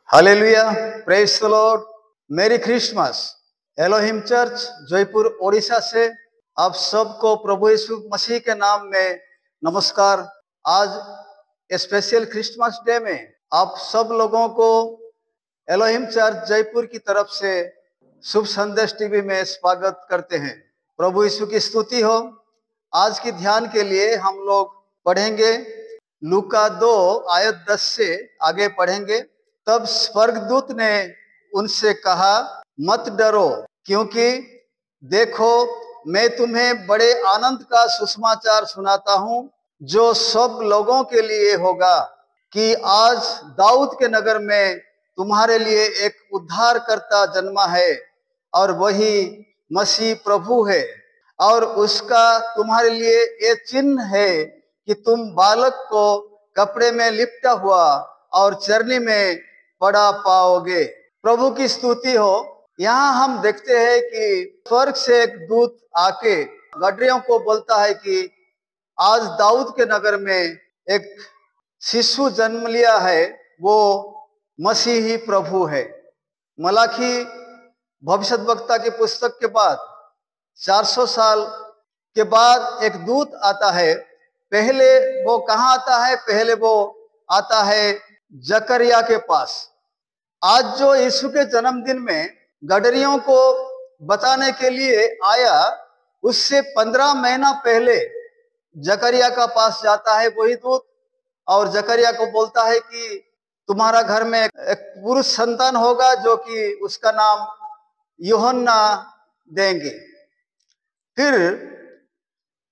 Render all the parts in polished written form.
Hallelujah, praise the Lord, मेरी Christmas. Elohim church Jaipur Odisha से आप सबको प्रभु यीशु मसीह के नाम में नमस्कार। आज स्पेशल क्रिसमस डे में आप सब लोगों को एलोहिम चर्च जयपुर की तरफ से शुभ संदेश टीवी में स्वागत करते हैं। प्रभु यीशु की स्तुति हो। आज की ध्यान के लिए हम लोग पढ़ेंगे लूका 2 आयत 10 से आगे पढ़ेंगे। तब स्वर्गदूत ने उनसे कहा, मत डरो, क्योंकि देखो मैं तुम्हें बड़े आनंद का सुसमाचार सुनाता हूँ, जो सब लोगों के लिए होगा कि आज दाऊद के नगर में तुम्हारे लिए एक उद्धारकर्ता जन्मा है, और वही मसीह प्रभु है। और उसका तुम्हारे लिए ये चिन्ह है कि तुम बालक को कपड़े में लिपटा हुआ और चरनी में पड़ा पाओगे। प्रभु की स्तुति हो। यहाँ हम देखते हैं कि स्वर्ग से एक दूत आके गडरियों को बोलता है कि आज दाऊद के नगर में एक शिशु जन्म लिया है, वो मसीही प्रभु है। मलाकी भविष्यद्वक्ता की पुस्तक के बाद 400 साल के बाद एक दूत आता है। पहले वो कहाँ आता है? पहले वो आता है जकरिया के पास। आज जो यीशु के जन्मदिन में गडरियों को बताने के लिए आया, उससे 15 महीना पहले जकरिया का पास जाता है वही दूत, और जकरिया को बोलता है कि तुम्हारा घर में एक पुरुष संतान होगा, जो कि उसका नाम यूहन्ना देंगे। फिर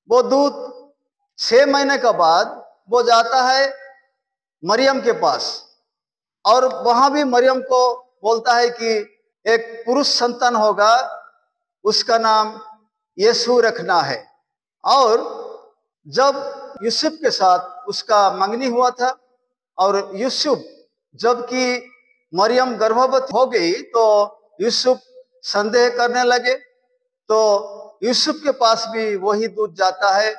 वो दूत 6 महीने के बाद वो जाता है मरियम के पास, और वहां भी मरियम को बोलता है कि एक पुरुष संतान होगा, उसका नाम यीशु रखना है। और जब यूसुफ के साथ उसका मंगनी हुआ था, और यूसुफ जबकि मरियम गर्भवती हो गई, तो यूसुफ संदेह करने लगे। तो यूसुफ के पास भी वही दूत जाता है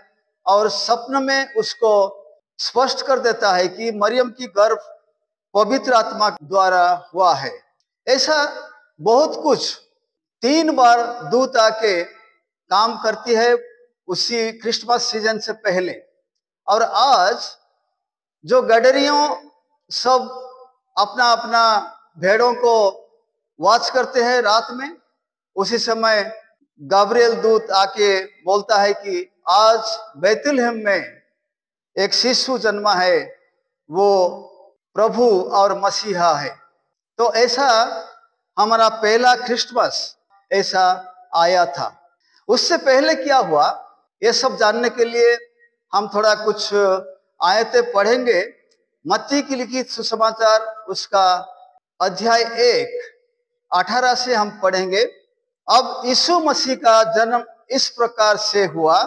और स्वप्न में उसको स्पष्ट कर देता है कि मरियम की गर्भ पवित्र आत्मा द्वारा हुआ है। ऐसा बहुत कुछ 3 बार दूत आके काम करती है उसी क्रिसमस सीजन से पहले। और आज जो गडरियों सब अपना अपना भेड़ों को वॉच करते हैं रात में, उसी समय गाब्रिएल दूत आके बोलता है कि आज बैतलहम में एक शिशु जन्मा है, वो प्रभु और मसीहा है। तो ऐसा हमारा पहला क्रिसमस ऐसा आया था। उससे पहले क्या हुआ, ये सब जानने के लिए हम थोड़ा कुछ आयतें पढ़ेंगे। मत्ती की लिखित सुसमाचार उसका अध्याय 1 18 से हम पढ़ेंगे। अब यीशु मसीह का जन्म इस प्रकार से हुआ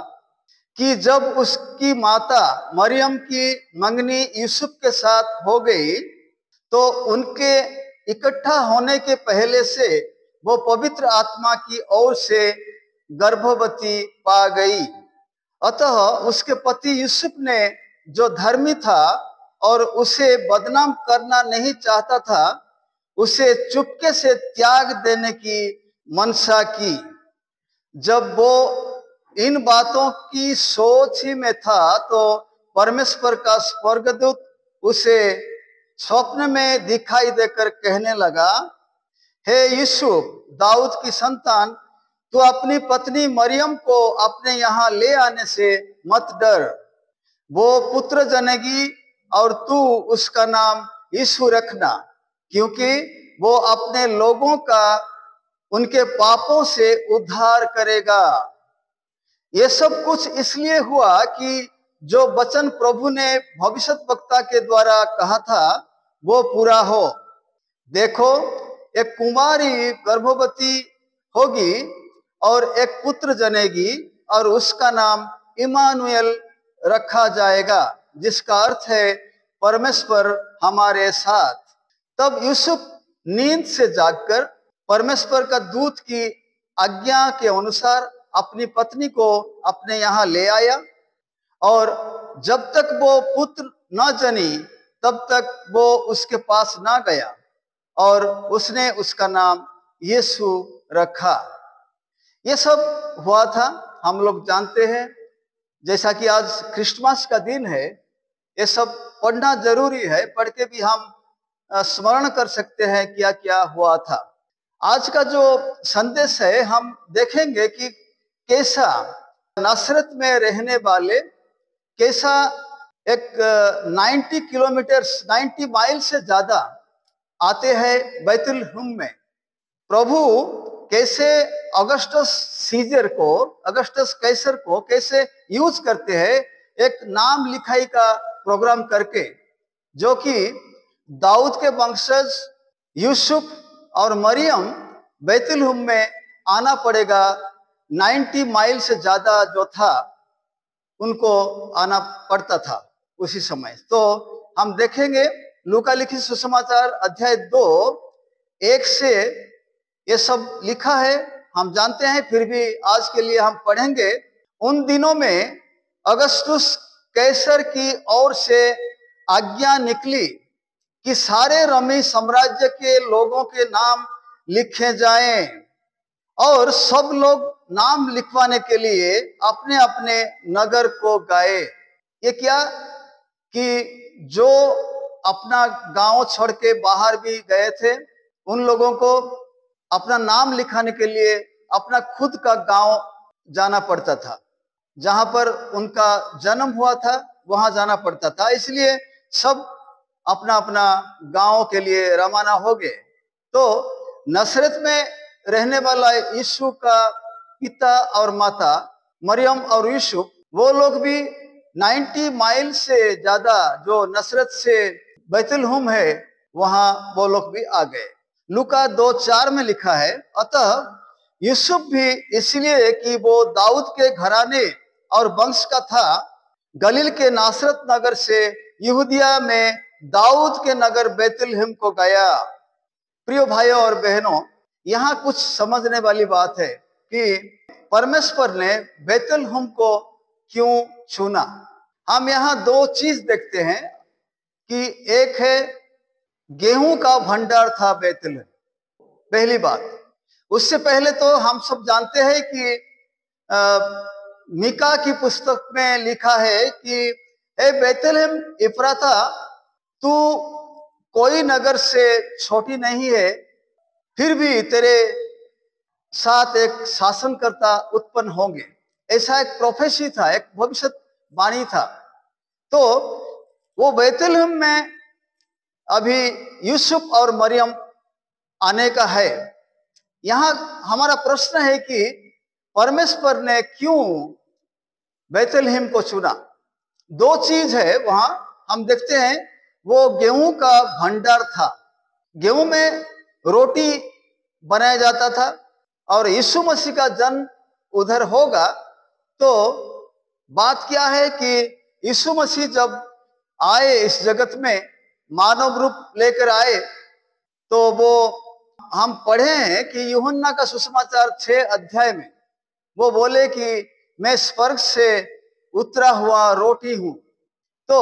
कि जब उसकी माता मरियम की मंगनी यूसुफ के साथ हो गई, तो उनके इकट्ठा होने के पहले से वो पवित्र आत्मा की ओर से गर्भवती पा गई। अतः उसके पति यूसुफ ने, जो धर्मी था और उसे बदनाम करना नहीं चाहता था, उसे चुपके से त्याग देने की मनसा की। जब वो इन बातों की सोच ही में था, तो परमेश्वर का स्वर्गदूत उसे स्वप्न में दिखाई देकर कहने लगा, हे यूसुफ, दाऊद की संतान, तू अपनी पत्नी मरियम को अपने यहाँ ले आने से मत डर। वो पुत्र जनेगी और तू उसका नाम यीशु रखना, क्योंकि वो अपने लोगों का उनके पापों से उद्धार करेगा। ये सब कुछ इसलिए हुआ कि जो वचन प्रभु ने भविष्यद्वक्ता के द्वारा कहा था वो पूरा हो। देखो, एक कुमारी गर्भवती होगी और एक पुत्र जनेगी, और उसका नाम इमानुएल रखा जाएगा, जिसका अर्थ है परमेश्वर हमारे साथ। तब यूसुफ नींद से जागकर परमेश्वर का दूत की आज्ञा के अनुसार अपनी पत्नी को अपने यहाँ ले आया, और जब तक वो पुत्र न जनी तब तक वो उसके पास ना गया। और उसने उसका नाम यीशु रखा। ये सब हुआ था, हम लोग जानते हैं। जैसा कि आज क्रिसमस का दिन है, ये सब पढ़ना जरूरी है, पढ़ के भी हम स्मरण कर सकते हैं क्या क्या हुआ था। आज का जो संदेश है, हम देखेंगे कि कैसा नासरत में रहने वाले, कैसा एक 90 किलोमीटर 90 माइल से ज्यादा आते हैं बैतुलहम में। प्रभु कैसे अगस्टस कैसर को कैसे यूज करते हैं एक नाम लिखाई का प्रोग्राम करके, जो कि दाऊद के वंशज यूसुफ और मरियम बैतुलहम में आना पड़ेगा। 90 माइल से ज्यादा जो था उनको आना पड़ता था उसी समय। तो हम देखेंगे लूका लिखित सुसमाचार अध्याय 2 1 से ये सब लिखा है, हम जानते हैं, फिर भी आज के लिए हम पढ़ेंगे। उन दिनों में अगस्तुस कैसर की ओर से आज्ञा निकली कि सारे रोमी साम्राज्य के लोगों के नाम लिखे जाएं, और सब लोग नाम लिखवाने के लिए अपने अपने नगर को गए। ये क्या कि जो अपना गांव छोड़ के बाहर भी गए थे, उन लोगों को अपना नाम लिखाने के लिए अपना खुद का गांव जाना पड़ता था। जहां पर उनका जन्म हुआ था वहां जाना पड़ता था, इसलिए सब अपना अपना गांव के लिए रवाना हो गए। तो नसरत में रहने वाला यीशु का पिता और माता मरियम और यूसुफ, वो लोग भी 90 माइल से ज्यादा जो नसरत से बैतुलहम है वहां वो लोग भी आ गए। लूका 2:4 में लिखा है, अतः यूसुफ भी इसलिए कि वो दाऊद के घराने और वंश का था, गलील के नासरत नगर से यहूदिया में दाऊद के नगर बैतुलहम को गया। प्रिय भाइयों और बहनों, यहाँ कुछ समझने वाली बात है कि परमेश्वर ने बैतुलहम को क्यों चुना। हम यहाँ 2 चीज देखते हैं कि एक है गेहूं का भंडार था बैतुलहम, पहली बात। उससे पहले तो हम सब जानते हैं कि मीका की पुस्तक में लिखा है कि ए बैतुलहम इफ्राता, तू कोई नगर से छोटी नहीं है, फिर भी तेरे साथ एक शासनकर्ता उत्पन्न होंगे। ऐसा एक प्रोफेसी था, एक भविष्यवाणी था। तो वो बैतुलहम में अभी यूसुफ और मरियम आने का है। यहाँ हमारा प्रश्न है कि परमेश्वर ने क्यों बैतुलहम को चुना। 2 चीज है वहां हम देखते हैं। वो गेहूं का भंडार था, गेहूं में रोटी बनाया जाता था, और यीशु मसीह का जन्म उधर होगा। तो बात क्या है कि यीशु मसीह जब आए इस जगत में, मानव रूप लेकर आए, तो वो हम पढ़े हैं कि यूहन्ना का सुसमाचार 6 अध्याय में वो बोले कि मैं स्वर्ग से उतरा हुआ रोटी हूं। तो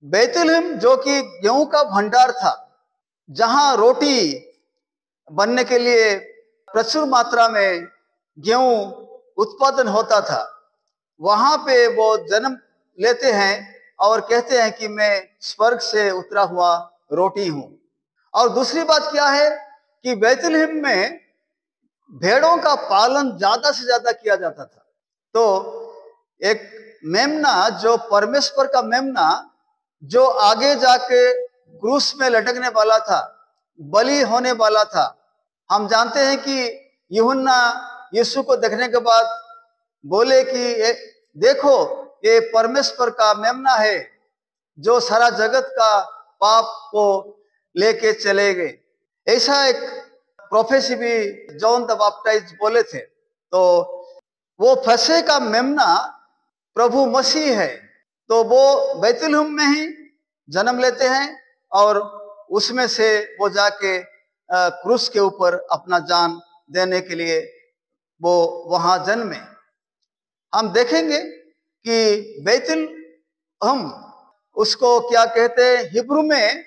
बैतुलहम जो कि गेहूं का भंडार था, जहां रोटी बनने के लिए प्रचुर मात्रा में गेहूं उत्पादन होता था, वहां पे वो जन्म लेते हैं और कहते हैं कि मैं स्वर्ग से उतरा हुआ रोटी हूं। और दूसरी बात क्या है कि बैतुलहम में भेड़ों का पालन ज्यादा से ज्यादा किया जाता था। तो एक मेमना, जो परमेश्वर का मेमना, जो आगे जाके क्रूस में लटकने वाला था, बलि होने वाला था। हम जानते हैं कि यूहन्ना यीशु को देखने के बाद बोले कि देखो, ये परमेश्वर का मेमना है जो सारा जगत का पाप को लेके चले गए। ऐसा एक प्रोफेसी भी जॉन द बैप्टाइजर बोले थे। तो वो फसह का मेमना प्रभु मसीह है। तो वो बैतुलहम में ही जन्म लेते हैं और उसमें से वो जाके क्रूस के ऊपर अपना जान देने के लिए वो वहां जन्मे। हम देखेंगे कि बैतुलहम, उसको क्या कहते हैं हिब्रू में,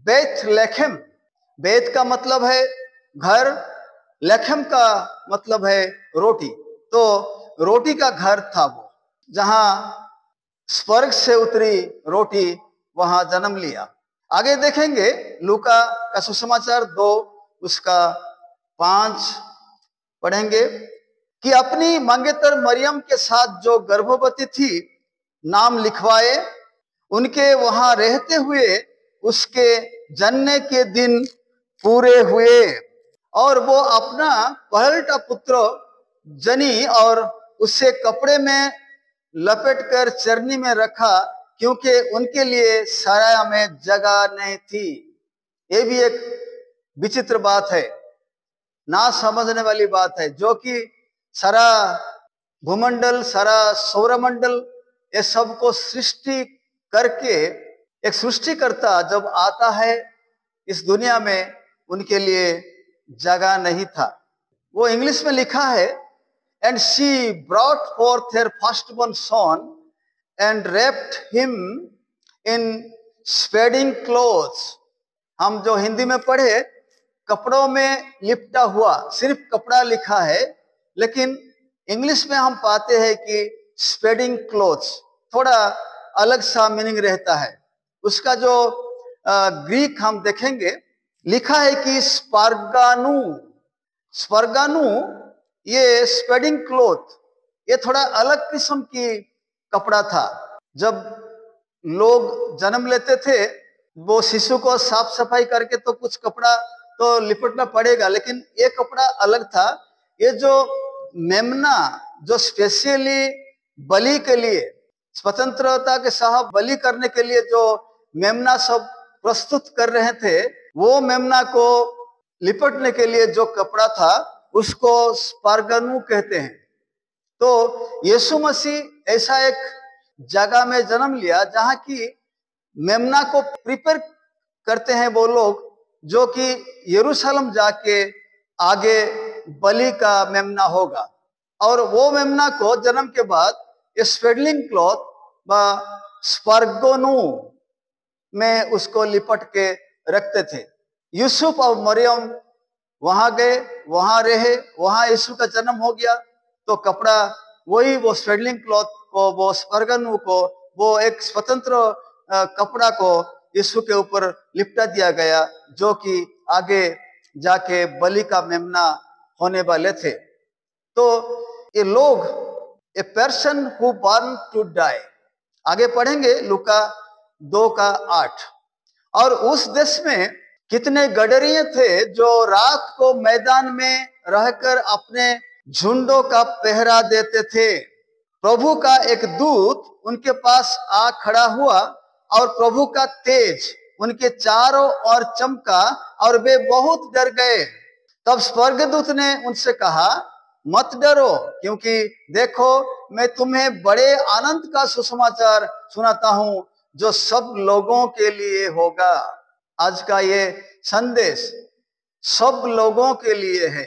बेथलेहम। बेत का मतलब है घर, लेखम का मतलब है रोटी। तो रोटी का घर था वो, जहां स्वर्ग से उतरी रोटी वहां जन्म लिया। आगे देखेंगे लूका का सुसमाचार 2 उसका 5 पढ़ेंगे कि अपनी मंगेतर मरियम के साथ जो गर्भवती थी नाम लिखवाए। उनके वहां रहते हुए उसके जन्म के दिन पूरे हुए और वो अपना पहलटा पुत्र जनी और उसे कपड़े में लपेटकर चरनी में रखा, क्योंकि उनके लिए सराया में जगह नहीं थी। ये भी एक विचित्र बात है, ना समझने वाली बात है, जो कि सारा भूमंडल, सारा सौरमंडल, ये सबको सृष्टि करके एक सृष्टिकर्ता जब आता है इस दुनिया में, उनके लिए जगह नहीं था। वो इंग्लिश में लिखा है, and she brought forth her firstborn son and wrapped him in swaddling clothes। हम जो हिंदी में पढ़े कपड़ों में लिपटा हुआ, सिर्फ कपड़ा लिखा है, लेकिन इंग्लिश में हम पाते हैं कि स्वेडिंग क्लोथ्स, थोड़ा अलग सा मीनिंग रहता है उसका। जो ग्रीक हम देखेंगे, लिखा है कि स्पार्गानु। स्पार्गानु ये स्वेडिंग क्लोथ, ये थोड़ा अलग किस्म की कपड़ा था। जब लोग जन्म लेते थे, वो शिशु को साफ सफाई करके तो कुछ कपड़ा तो लिपटना पड़ेगा, लेकिन ये कपड़ा अलग था। ये जो मेमना, जो स्पेशली बलि के लिए, स्वतंत्रता के साहब बलि करने के लिए जो मेमना सब प्रस्तुत कर रहे थे, वो मेमना को लिपटने के लिए जो कपड़ा था उसको स्पार्गनु कहते हैं। तो यीशु मसीह ऐसा एक जगह में जन्म लिया जहां की मेमना को प्रिपेयर करते हैं वो लोग, जो कि यरूशलेम जाके आगे बलि का मेमना होगा। और वो मेमना को जन्म के बाद स्वेडलिंग क्लॉथ व स्पार्गोनु में उसको लिपट के रखते थे। यूसुफ और मरियम वहां गए, वहां रहे, वहां यीशु का जन्म हो गया। तो कपड़ा वही, वो स्वेडलिंग क्लॉथ को, वो स्पार्गोनु को, वो एक स्वतंत्र कपड़ा को यीशु के ऊपर लिपटा दिया गया, जो कि आगे जाके बलि का मेमना होने वाले थे। तो ये लोग, a person who born to die, आगे पढ़ेंगे लूका 2 का 8। और उस देश में कितने गडरिये थे जो रात को मैदान में रहकर अपने झुंडों का पहरा देते थे। प्रभु का एक दूत उनके पास आ खड़ा हुआ और प्रभु का तेज उनके चारों ओर चमका और वे बहुत डर गए। तब स्वर्गदूत ने उनसे कहा, मत डरो, क्योंकि देखो मैं तुम्हें बड़े आनंद का सुसमाचार सुनाता हूं, जो सब लोगों के लिए होगा। आज का ये संदेश सब लोगों के लिए है।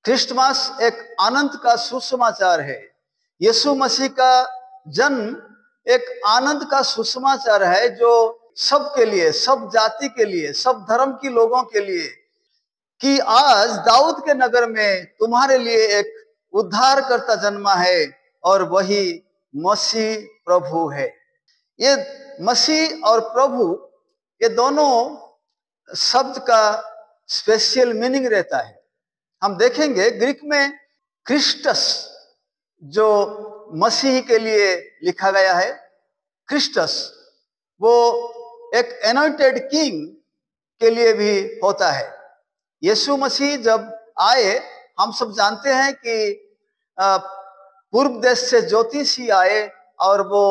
क्रिसमस एक आनंद का सुसमाचार है। यीशु मसीह का जन्म एक आनंद का सुसमाचार है, जो सबके लिए, सब जाति के लिए, सब धर्म के लोगों के लिए, कि आज दाऊद के नगर में तुम्हारे लिए एक उद्धारकर्ता जन्मा है और वही मसीह प्रभु है। ये मसीह और प्रभु, ये दोनों शब्द का स्पेशल मीनिंग रहता है। हम देखेंगे ग्रीक में क्रिस्टस, जो मसीह के लिए लिखा गया है, क्रिस्टस वो एक एनॉइंटेड किंग के लिए भी होता है। यीशु मसीह जब आए, हम सब जानते हैं कि पूर्व देश से ज्योतिषी आए और वो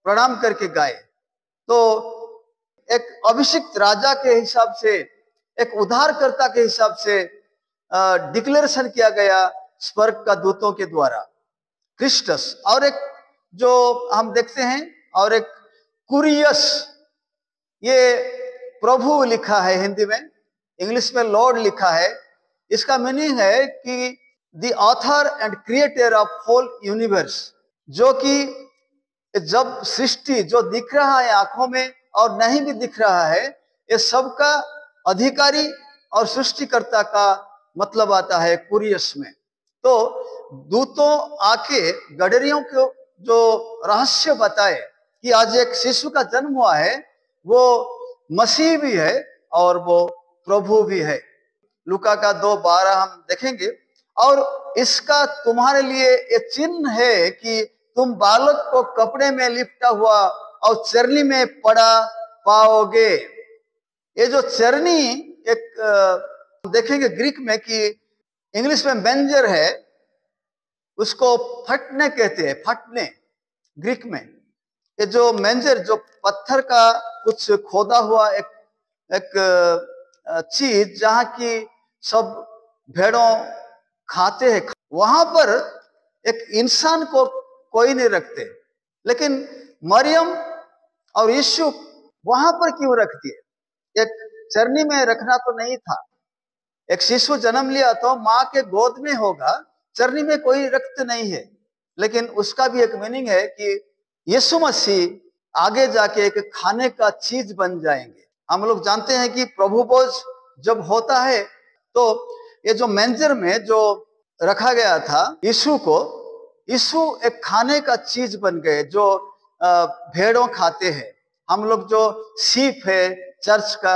प्रणाम करके गए। तो एक अभिषिक्त राजा के हिसाब से, एक उद्धारकर्ता के हिसाब से डिक्लेरेशन किया गया स्वर्ग का दूतों के द्वारा, क्रिस्टस। और एक जो हम देखते हैं, और एक कुरियस, ये प्रभु लिखा है हिंदी में, इंग्लिश में लॉर्ड लिखा है। इसका मीनिंग है कि the author and creator of whole universe, जो कि जब सृष्टि जो दिख रहा है आंखों में और नहीं भी दिख रहा है, ये सब का अधिकारी और सृष्टिकर्ता का मतलब आता है कुरियस में। तो दूतों आके गडरियों को जो रहस्य बताए कि आज एक शिशु का जन्म हुआ है, वो मसीह भी है और वो प्रभु भी है। लूका का 2:12 हम देखेंगे। और इसका तुम्हारे लिए ये चिन्ह है कि तुम बालक को कपड़े में लिपटा हुआ और चरनी में पड़ा पाओगे। ये जो चरनी एक देखेंगे ग्रीक में कि इंग्लिश में मेंजर है, उसको फटने कहते हैं, फटने ग्रीक में। ये जो मेंजर, जो पत्थर का कुछ खोदा हुआ एक चीज जहां की सब भेड़ों खाते हैं, वहां पर एक इंसान को कोई नहीं रखते, लेकिन मरियम और यीशु वहां पर क्यों रखती है? एक चरनी में रखना तो नहीं था। एक शिशु जन्म लिया तो माँ के गोद में होगा, चरनी में कोई रक्त नहीं है। लेकिन उसका भी एक मीनिंग है कि यीशु मसीह आगे जाके एक खाने का चीज बन जाएंगे। हम लोग जानते हैं कि प्रभु भोज जब होता है तो ये जो मेंजर में जो रखा गया था यीशु को, यीशु एक खाने का चीज बन गए जो भेड़ों खाते हैं। हम लोग जो सीप है चर्च का,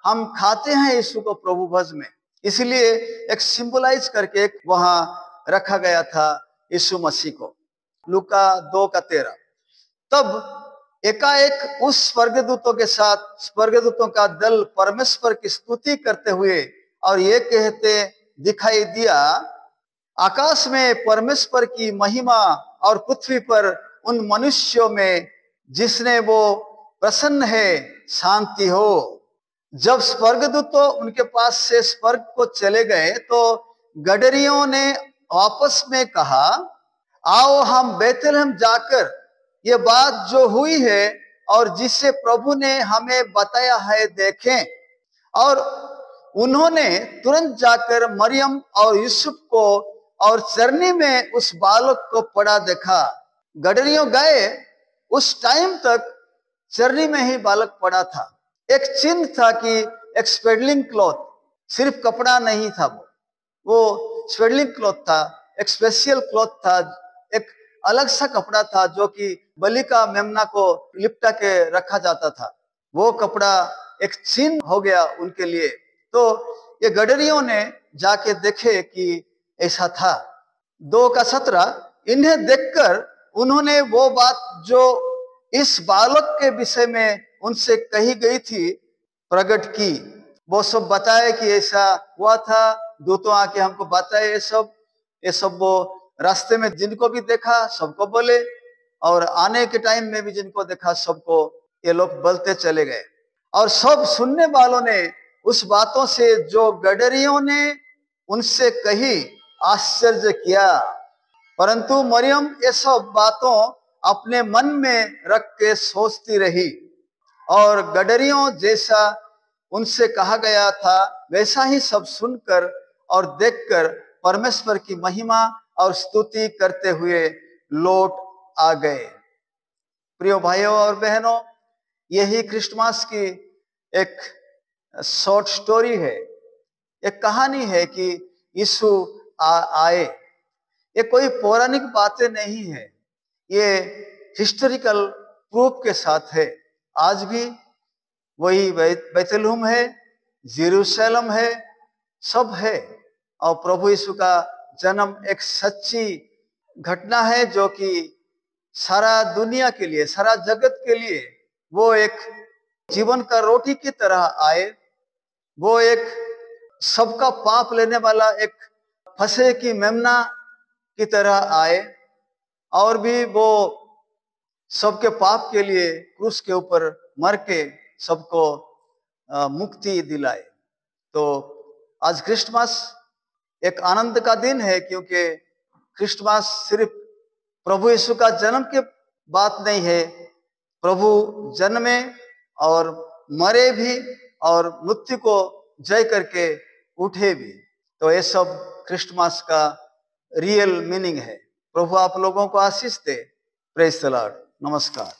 हम खाते हैं यीशु को प्रभु भोज में, इसलिए एक सिंबलाइज करके एक वहां रखा गया था यीशु मसीह को। लूका 2:13। तब एकाएक उस स्वर्गदूतों के साथ स्वर्गदूतों का दल परमेश्वर की स्तुति करते हुए और ये कहते दिखाई दिया, आकाश में परमेश्वर की महिमा और पृथ्वी पर उन मनुष्यों में जिसने वो प्रसन्न है शांति हो। जब स्वर्गदूतों उनके पास से स्वर्ग को चले गए तो गडरियों ने आपस में कहा, आओ हम बेथलेहम जाकर ये बात जो हुई है और जिसे प्रभु ने हमें बताया है देखें। और उन्होंने तुरंत जाकर मरियम और यूसुफ को और चरनी में उस बालक को पड़ा देखा। गडरियों गए, उस टाइम तक चरनी में ही बालक पड़ा था। एक चिन्ह था कि एक स्वेडलिंग क्लॉथ, सिर्फ कपड़ा नहीं था, वो स्वेडलिंग क्लॉथ था, एक स्पेशल क्लॉथ था, एक अलग सा कपड़ा था जो कि बलि का मेमना को लिपटा के रखा जाता था। वो कपड़ा एक चिन्ह हो गया उनके लिए। तो ये गडरियों ने जाके देखे कि ऐसा था। 2:17। इन्हें देखकर उन्होंने वो बात जो इस बालक के विषय में उनसे कही गई थी प्रकट की। वो सब बताए कि ऐसा हुआ था, दूतों आके हमको बताए ये सब वो रास्ते में जिनको भी देखा सबको बोले, और आने के टाइम में भी जिनको देखा सबको ये लोग बोलते चले गए। और सब सुनने वालों ने उस बातों से जो गडरियों ने उनसे कही आश्चर्य किया, परंतु मरियम ये सब बातों अपने मन में रख के सोचती रही और गडरियों जैसा उनसे कहा गया था वैसा ही सब सुनकर और देखकर परमेश्वर की महिमा और स्तुति करते हुए लौट आ गए। प्रिय भाइयों और बहनों, यही क्रिसमस की एक शॉर्ट स्टोरी है, एक कहानी है कि यीशु आए। ये कोई पौराणिक बातें नहीं है, ये हिस्टोरिकल प्रूफ के साथ है। आज भी वही बेथलेहम है, यरूशलेम है, सब है। और प्रभु यीशु का जन्म एक सच्ची घटना है जो कि सारा दुनिया के लिए, सारा जगत के लिए वो एक जीवन का रोटी की तरह आए। वो एक सबका पाप लेने वाला एक फंसे की मेमना की तरह आए और भी वो सबके पाप के लिए क्रूस के ऊपर मर के सबको मुक्ति दिलाए। तो आज क्रिसमस एक आनंद का दिन है, क्योंकि क्रिसमस सिर्फ प्रभु यीशु का जन्म की बात नहीं है, प्रभु जन्मे और मरे भी और मृत्यु को जय करके उठे भी। तो ये सब क्रिसमस का रियल मीनिंग है। प्रभु आप लोगों को आशीष दे। Praise the Lord. नमस्कार।